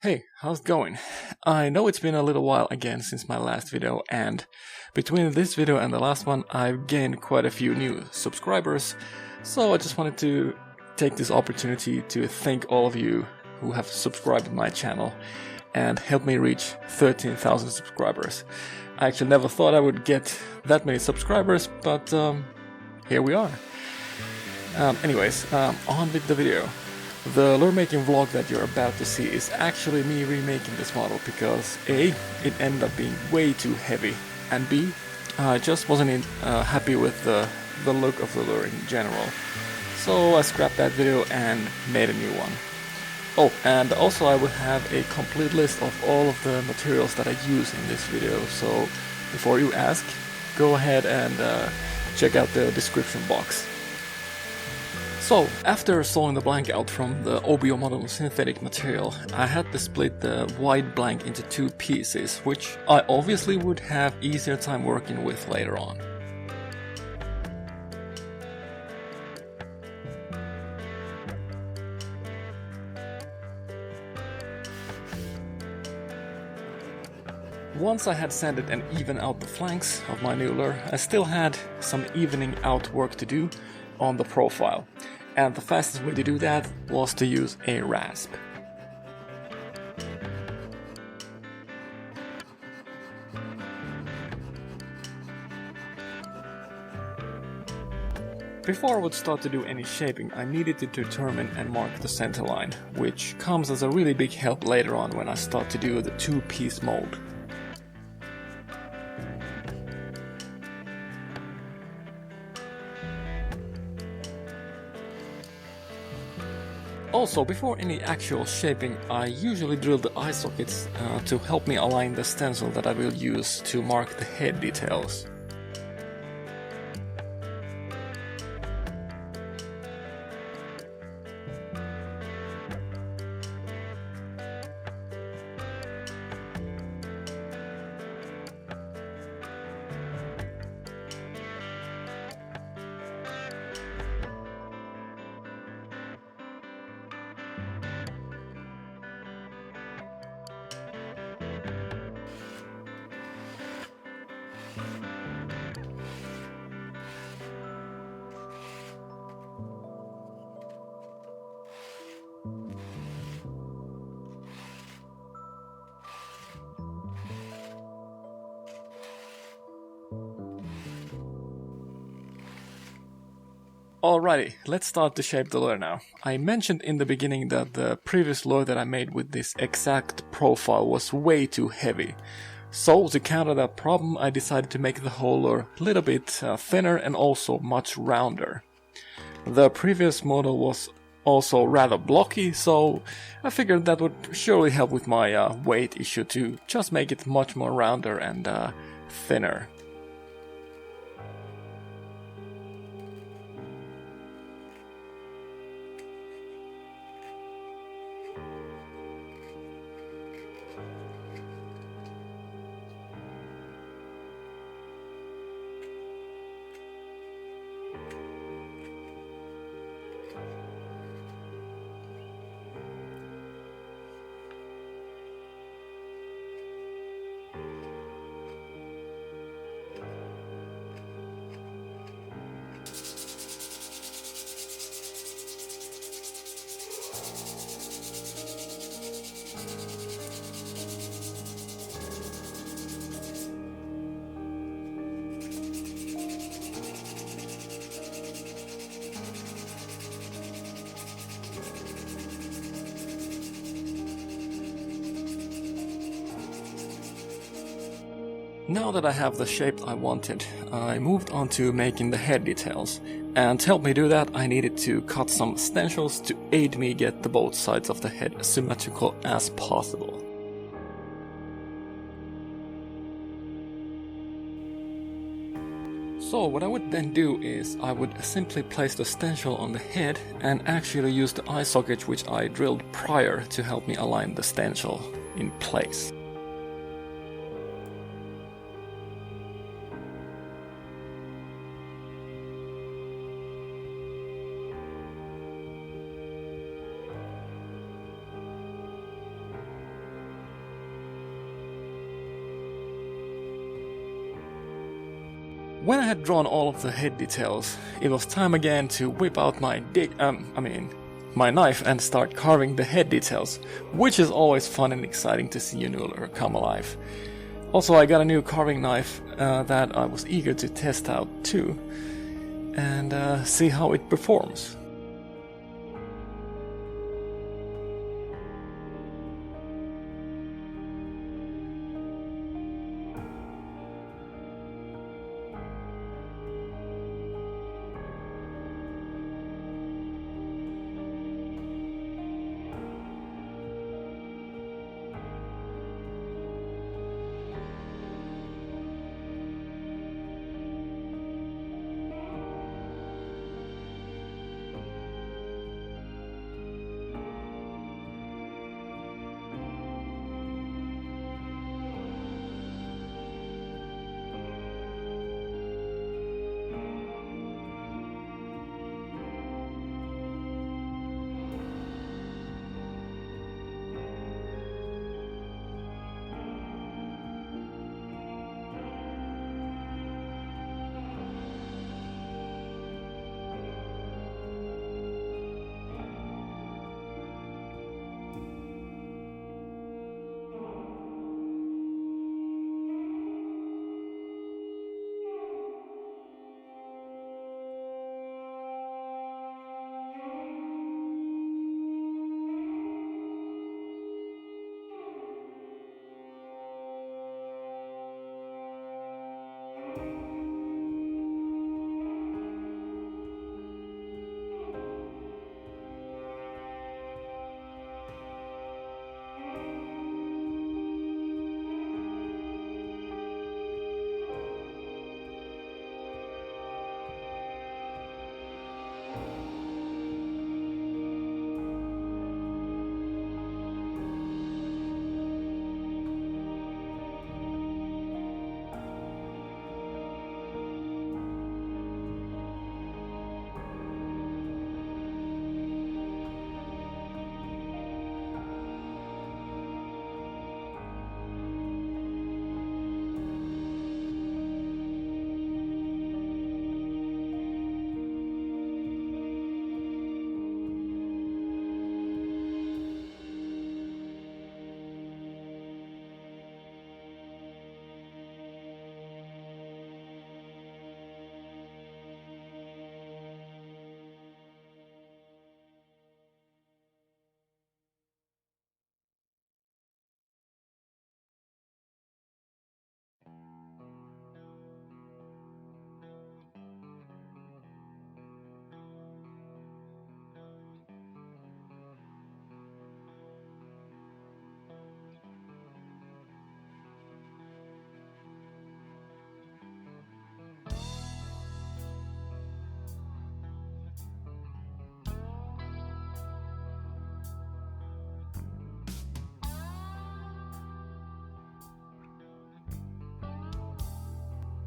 Hey, how's it going? I know it's been a little while again since my last video, and between this video and the last one, I've gained quite a few new subscribers, so I just wanted to take this opportunity to thank all of you who have subscribed to my channel and helped me reach 13,000 subscribers. I actually never thought I would get that many subscribers, but here we are. On with the video. The lure making vlog that you're about to see is actually me remaking this model because A, it ended up being way too heavy, and B, I just wasn't happy with the look of the lure in general. So I scrapped that video and made a new one. Oh, and also I will have a complete list of all of the materials that I use in this video, so before you ask, go ahead and check out the description box. So, after sawing the blank out from the Obomodulan synthetic material, I had to split the wide blank into two pieces, which I obviously would have easier time working with later on. Once I had sanded and evened out the flanks of my new lure, I still had some evening out work to do on the profile. And the fastest way to do that was to use a rasp. Before I would start to do any shaping, I needed to determine and mark the center line, which comes as a really big help later on when I start to do the two-piece mold. Also, before any actual shaping, I usually drill the eye sockets to help me align the stencil that I will use to mark the head details. Alrighty, let's start to shape the lure now. I mentioned in the beginning that the previous lure that I made with this exact profile was way too heavy. So to counter that problem, I decided to make the whole lure a little bit thinner and also much rounder. The previous model was also rather blocky, so I figured that would surely help with my weight issue to just make it much more rounder and thinner. Now that I have the shape I wanted, I moved on to making the head details, and to help me do that I needed to cut some stencils to aid me get the both sides of the head as symmetrical as possible. So what I would then do is I would simply place the stencil on the head and actually use the eye socket which I drilled prior to help me align the stencil in place. when I had drawn all of the head details, it was time again to whip out my my knife and start carving the head details, which is always fun and exciting to see a new lure come alive. Also, I got a new carving knife that I was eager to test out too, and see how it performs.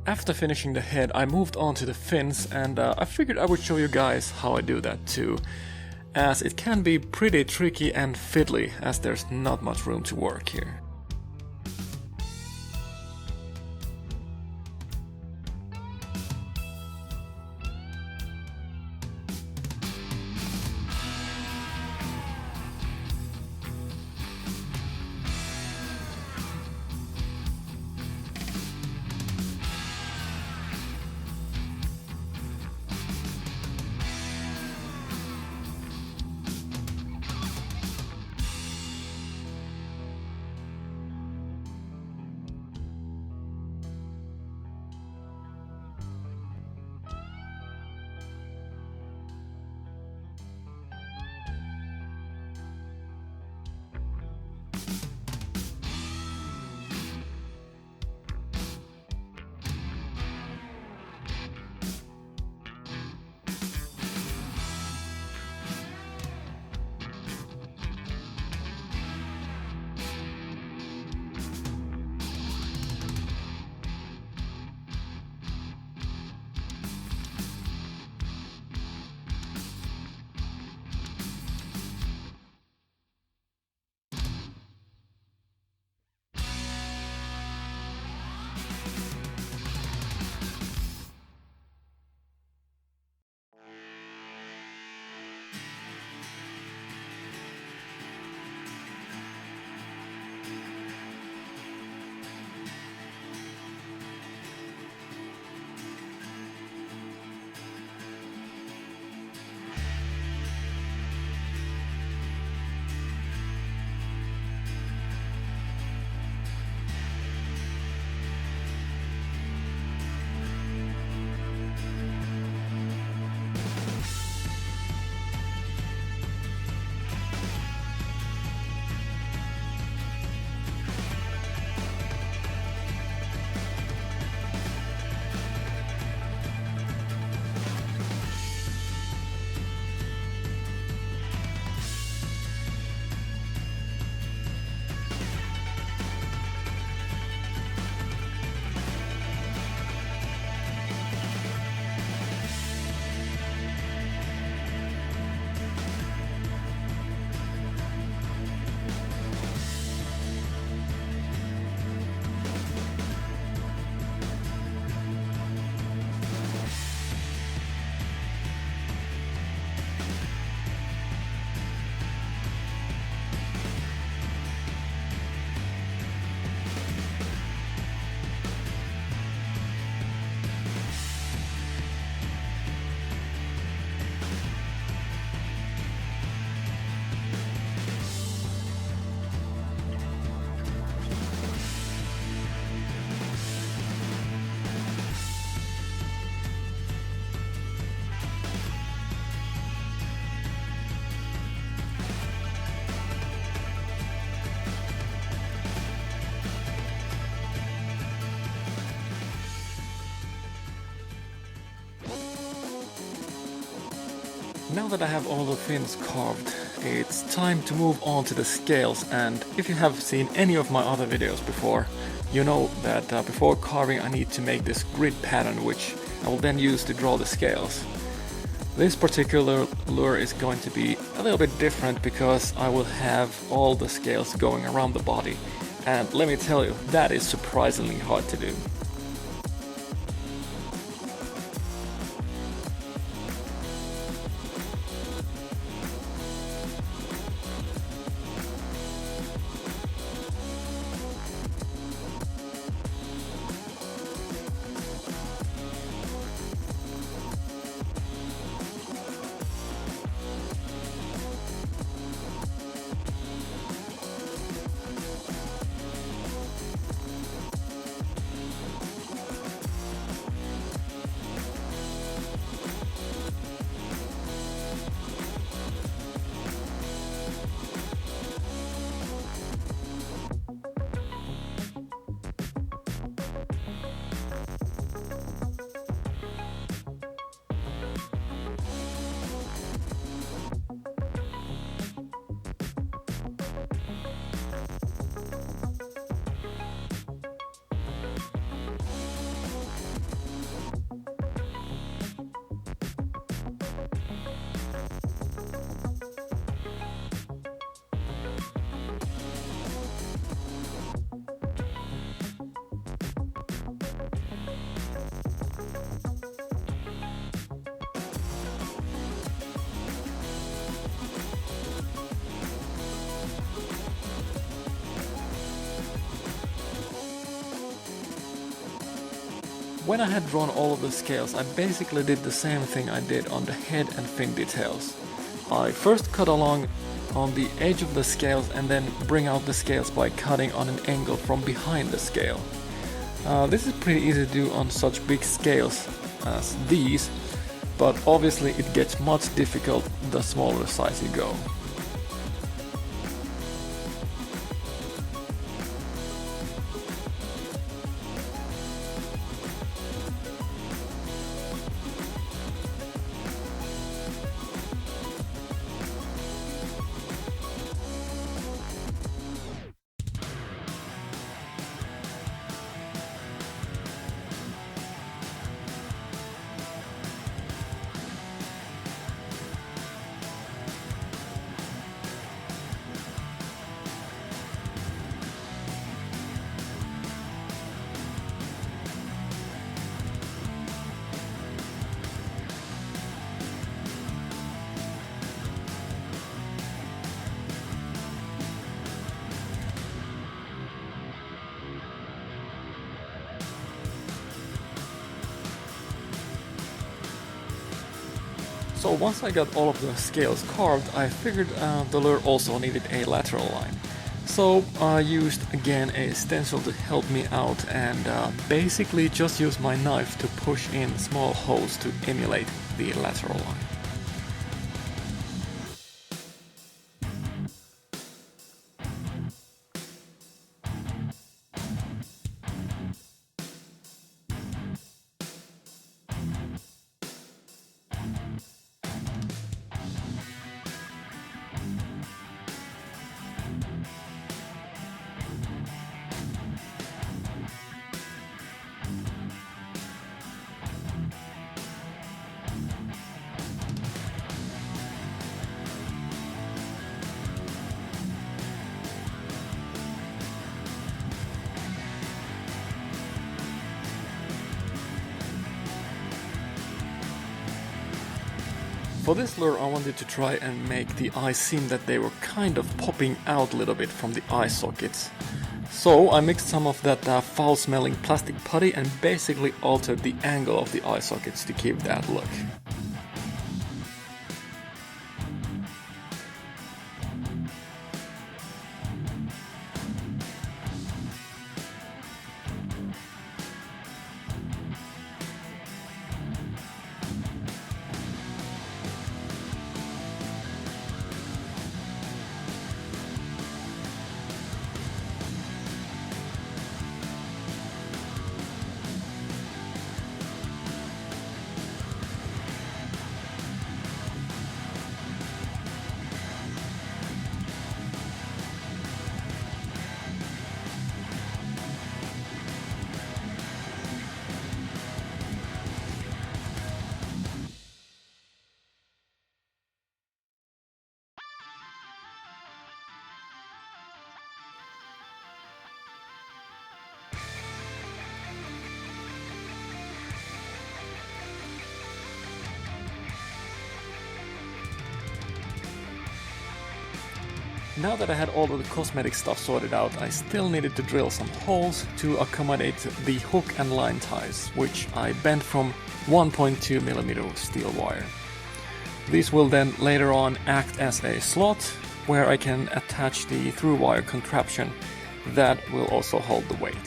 After finishing the head, I moved on to the fins, and I figured I would show you guys how I do that too, as it can be pretty tricky and fiddly, as there's not much room to work here. Now that I have all the fins carved, it's time to move on to the scales, and if you have seen any of my other videos before, you know that before carving I need to make this grid pattern which I will then use to draw the scales. This particular lure is going to be a little bit different because I will have all the scales going around the body, and let me tell you, that is surprisingly hard to do. When I had drawn all of the scales, I basically did the same thing I did on the head and fin details. I first cut along on the edge of the scales and then bring out the scales by cutting on an angle from behind the scale. This is pretty easy to do on such big scales as these, but obviously it gets much difficult the smaller size you go. So once I got all of the scales carved, I figured the lure also needed a lateral line. So I used again a stencil to help me out and basically just used my knife to push in small holes to emulate the lateral line. For this lure I wanted to try and make the eyes seem that they were kind of popping out a little bit from the eye sockets. So I mixed some of that foul smelling plastic putty and basically altered the angle of the eye sockets to give that look. Now that I had all of the cosmetic stuff sorted out, I still needed to drill some holes to accommodate the hook and line ties, which I bent from 1.2mm steel wire. These will then later on act as a slot where I can attach the through wire contraption that will also hold the weight.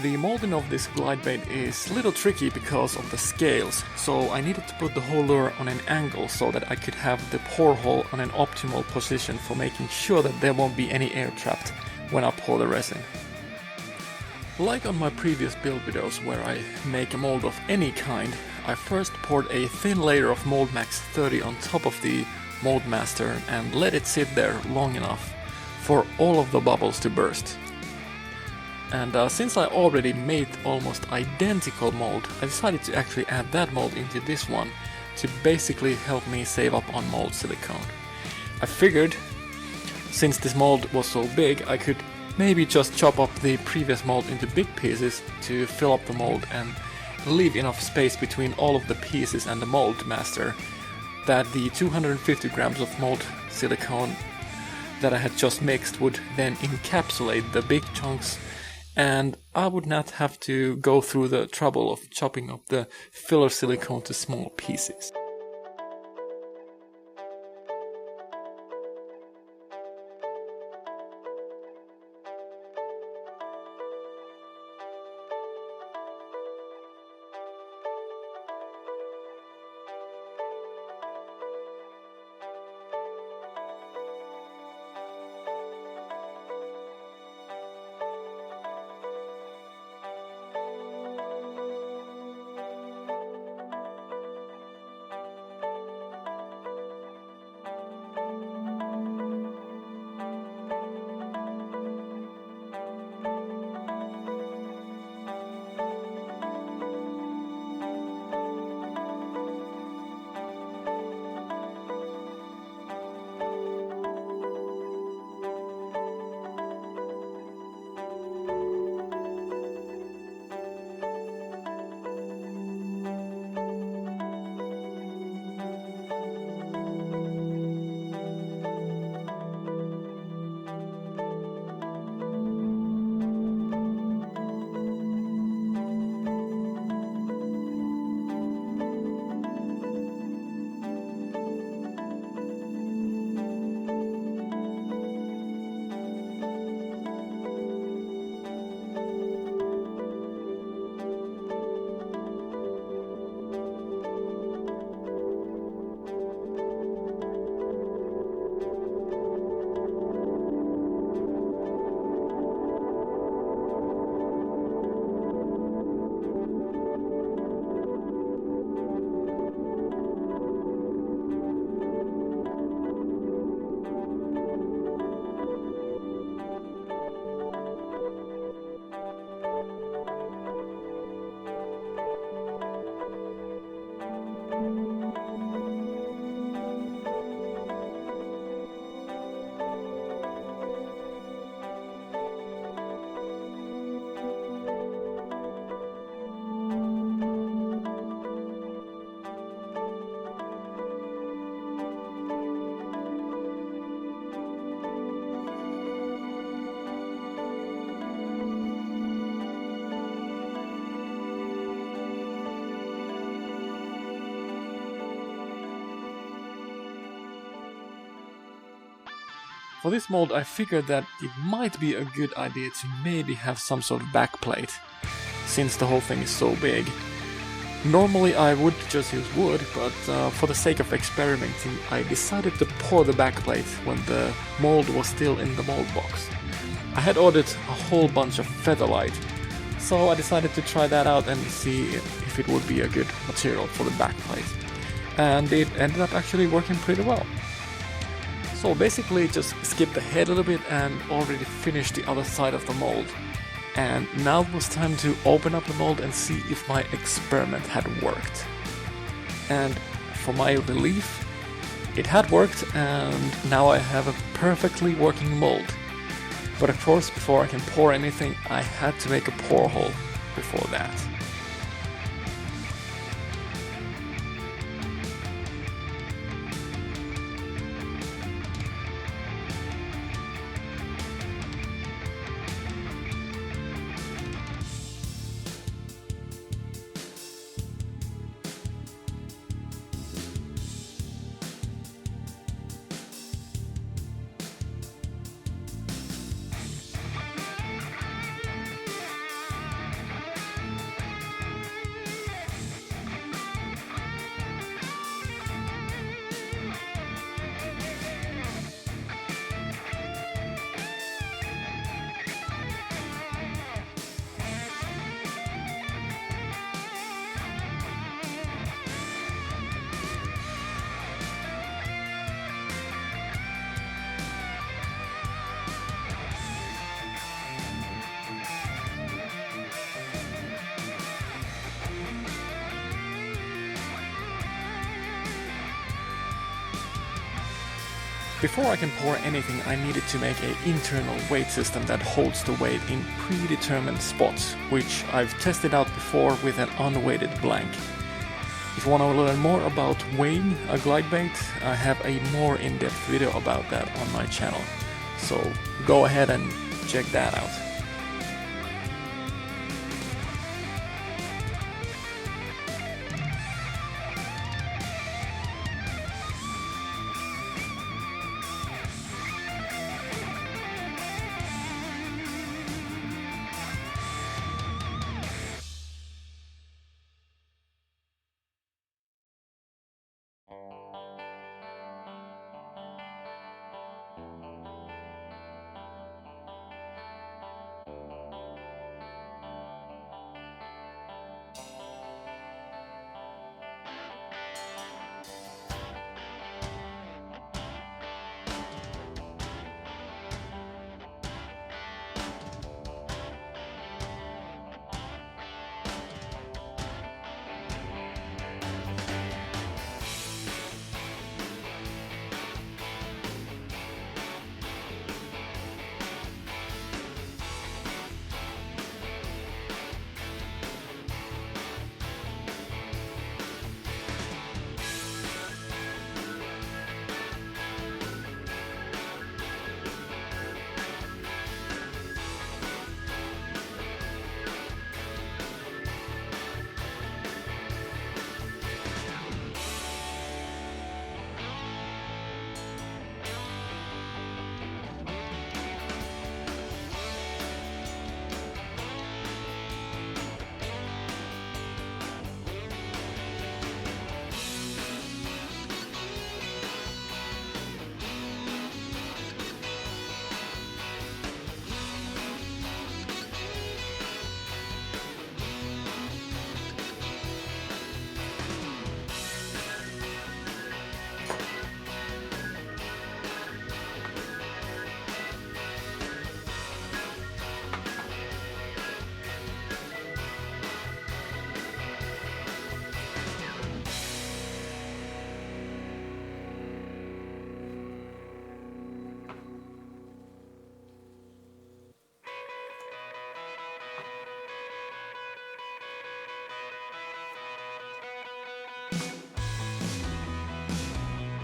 The molding of this glide bait is a little tricky because of the scales, so I needed to put the whole lure on an angle so that I could have the pour hole on an optimal position for making sure that there won't be any air trapped when I pour the resin. Like on my previous build videos where I make a mold of any kind, I first poured a thin layer of Mold Max 30 on top of the Mold Master and let it sit there long enough for all of the bubbles to burst. And since I already made almost identical mold, I decided to actually add that mold into this one to basically help me save up on mold silicone. I figured, since this mold was so big, I could maybe just chop up the previous mold into big pieces to fill up the mold and leave enough space between all of the pieces and the mold master that the 250 grams of mold silicone that I had just mixed would then encapsulate the big chunks, and I would not have to go through the trouble of chopping up the filler silicone to small pieces. For this mold I figured that it might be a good idea to maybe have some sort of backplate, since the whole thing is so big. Normally I would just use wood, but for the sake of experimenting I decided to pour the backplate when the mold was still in the mold box. I had ordered a whole bunch of featherlight, so I decided to try that out and see if it would be a good material for the backplate. And it ended up actually working pretty well. So basically just skipped ahead a little bit and already finished the other side of the mold. And now it was time to open up the mold and see if my experiment had worked. And for my relief, it had worked, and now I have a perfectly working mold. But of course, before I can pour anything, I had to make a pour hole before that. Before I can pour anything, I needed to make an internal weight system that holds the weight in predetermined spots, which I've tested out before with an unweighted blank. If you want to learn more about weighing a glide bait, I have a more in-depth video about that on my channel, so go ahead and check that out.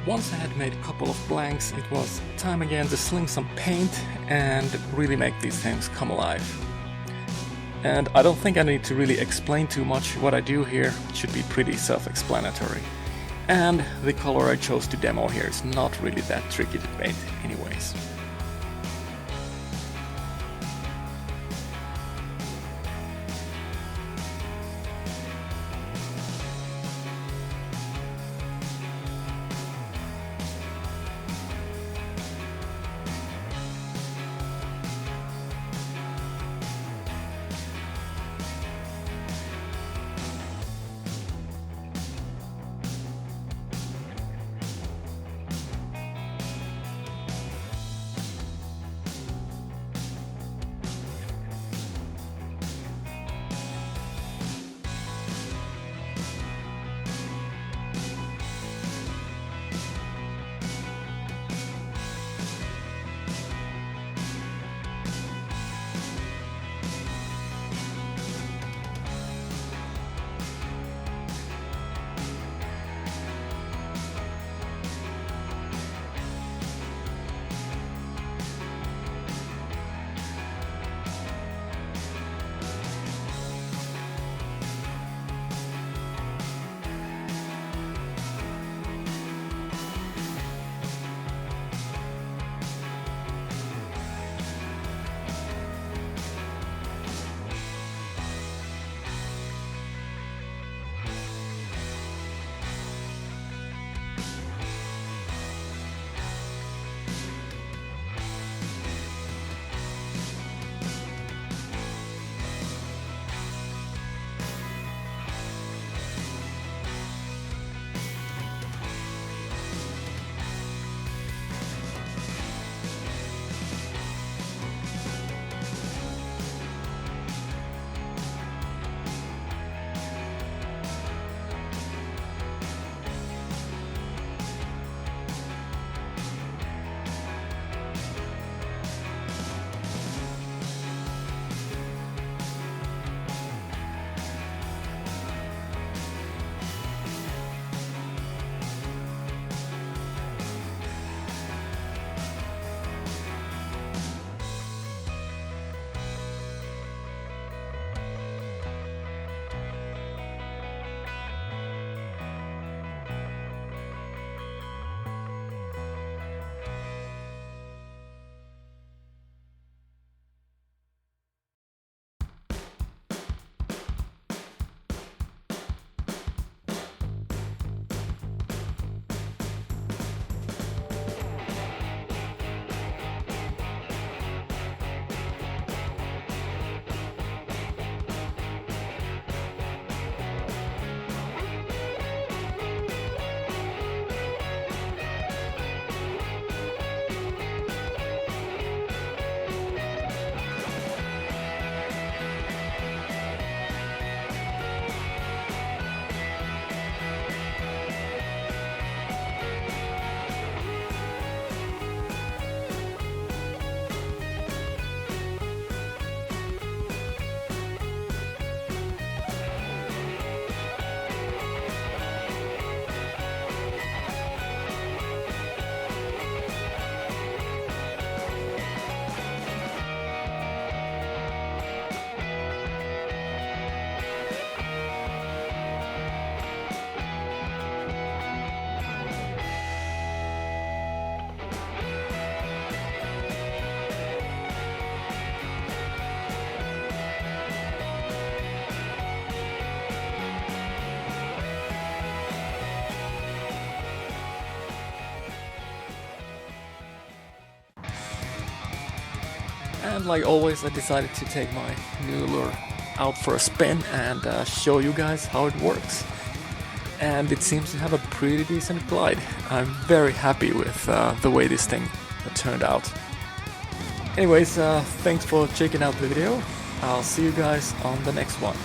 Once I had made a couple of blanks, it was time again to sling some paint and really make these things come alive. And I don't think I need to really explain too much what I do here. It should be pretty self-explanatory. And the color I chose to demo here is not really that tricky to paint anyways. And like always, I decided to take my new lure out for a spin and show you guys how it works. And it seems to have a pretty decent glide. I'm very happy with the way this thing turned out. Anyways, thanks for checking out the video. I'll see you guys on the next one.